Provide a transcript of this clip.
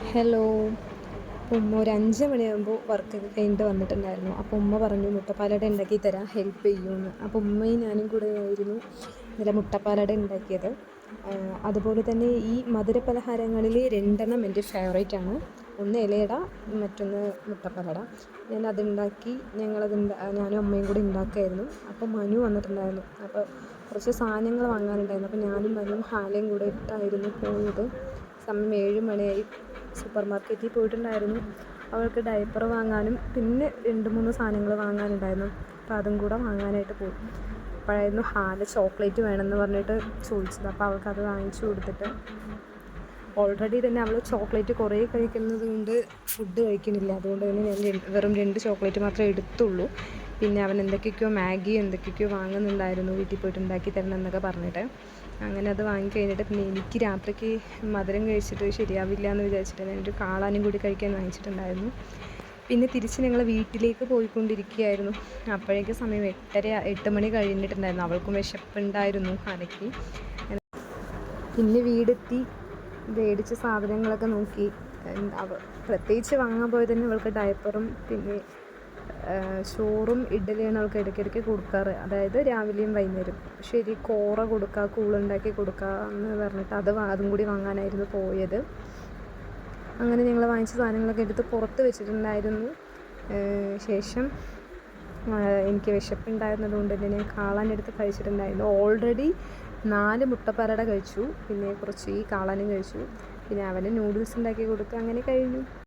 Hello. ഉമ്മ ഒരു 5 മണിയാകുമ്പോൾ വർക്കൊക്കെ കഴിഞ്ഞിട്ട് വന്നിട്ടുണ്ടായിരുന്നു. അപ്പോൾ ഉമ്മ പറഞ്ഞു മുട്ടപ്പാലട ഉണ്ടാക്കി തരാം, ഹെൽപ്പ് ചെയ്യുമെന്ന്. അപ്പോൾ ഉമ്മയും ഞാനും കൂടെ ആയിരുന്നു ഇന്നലെ മുട്ടപ്പാലട ഉണ്ടാക്കിയത്. അതുപോലെ തന്നെ ഈ മധുര പലഹാരങ്ങളിൽ 2 എൻ്റെ ഫേവറേറ്റ് ആണ്. ഒന്ന് ഇലയട, മറ്റൊന്ന് മുട്ടപ്പാലട. ഞാനും അമ്മയും കൂടി ഉണ്ടാക്കുമായിരുന്നു. അപ്പോൾ മനു വന്നിട്ടുണ്ടായിരുന്നു. അപ്പോൾ കുറച്ച് സാധനങ്ങൾ വാങ്ങാനുണ്ടായിരുന്നു. അപ്പോൾ ഞാനും മനുവും ഹാലയും കൂടെ ഇട്ടായിരുന്നു പോയത്. സമയം 7 മണിയായി. സൂപ്പർ മാർക്കറ്റിൽ പോയിട്ടുണ്ടായിരുന്നു. അവൾക്ക് ഡയപ്പർ വാങ്ങാനും പിന്നെ 2-3 സാധനങ്ങൾ വാങ്ങാനുണ്ടായിരുന്നു. അപ്പോൾ അതും കൂടെ വാങ്ങാനായിട്ട് പോയി. അപ്പോഴായിരുന്നു ഹാല ചോക്ലേറ്റ് വേണമെന്ന് പറഞ്ഞിട്ട് ചോദിച്ചത്. അപ്പോൾ അവൾക്കത് വാങ്ങിച്ചു കൊടുത്തിട്ട്, ഓൾറെഡി തന്നെ അവൾ ചോക്ലേറ്റ് കുറേ കഴിക്കുന്നത് കൊണ്ട് ഫുഡ് കഴിക്കുന്നില്ല. അതുകൊണ്ട് തന്നെ ഞാൻ വെറും 2 ചോക്ലേറ്റ് മാത്രമേ എടുത്തുള്ളൂ. പിന്നെ അവൻ മാഗി എന്തൊക്കെയൊക്കെയോ വാങ്ങുന്നുണ്ടായിരുന്നു, വീട്ടിൽ പോയിട്ട് ഉണ്ടാക്കി തരണം എന്നൊക്കെ പറഞ്ഞിട്ട്. അങ്ങനെ അത് വാങ്ങിക്കഴിഞ്ഞിട്ട് പിന്നെ എനിക്ക് രാത്രിക്ക് മധുരം കഴിച്ചിട്ട് ശരിയാവില്ല എന്ന് വിചാരിച്ചിട്ട് ഞാനൊരു കാളാനും കൂടി കഴിക്കാൻ വാങ്ങിച്ചിട്ടുണ്ടായിരുന്നു. പിന്നെ തിരിച്ച് ഞങ്ങൾ വീട്ടിലേക്ക് പോയിക്കൊണ്ടിരിക്കുകയായിരുന്നു. അപ്പോഴേക്കും സമയം 8 മണി കഴിഞ്ഞിട്ടുണ്ടായിരുന്നു. അവൾക്കും വിശപ്പുണ്ടായിരുന്നു ഹാനയ്ക്ക്. പിന്നെ വീടെത്തി മേടിച്ച സാധനങ്ങളൊക്കെ നോക്കി. പ്രത്യേകിച്ച് വാങ്ങാൻ പോയത് തന്നെ അവൾക്ക് ഡയപ്പറും പിന്നെ ചോറും ഇഡ്ഡലിയാണ് അവൾക്ക് ഇടയ്ക്കിടയ്ക്ക് കൊടുക്കാറ്. അതായത് രാവിലെയും വൈകുന്നേരം. ശരി, കോറ കൊടുക്കുക, കൂളുണ്ടാക്കി കൊടുക്കുക എന്ന് പറഞ്ഞിട്ട് അതും കൂടി വാങ്ങാനായിരുന്നു പോയത്. അങ്ങനെ ഞങ്ങൾ വാങ്ങിച്ച സാധനങ്ങളൊക്കെ എടുത്ത് പുറത്ത് വെച്ചിട്ടുണ്ടായിരുന്നു. ശേഷം എനിക്ക് വിശപ്പുണ്ടായിരുന്നത് കൊണ്ട് തന്നെ ഞാൻ കാളാനെടുത്ത് കഴിച്ചിട്ടുണ്ടായിരുന്നു. ഓൾറെഡി 4 മുട്ടപ്പാലട കഴിച്ചു. പിന്നെ കുറച്ച് ഈ കാളാനും കഴിച്ചു. പിന്നെ അവന് നൂഡിൽസ് ഉണ്ടാക്കി കൊടുത്ത് അങ്ങനെ കഴിഞ്ഞു.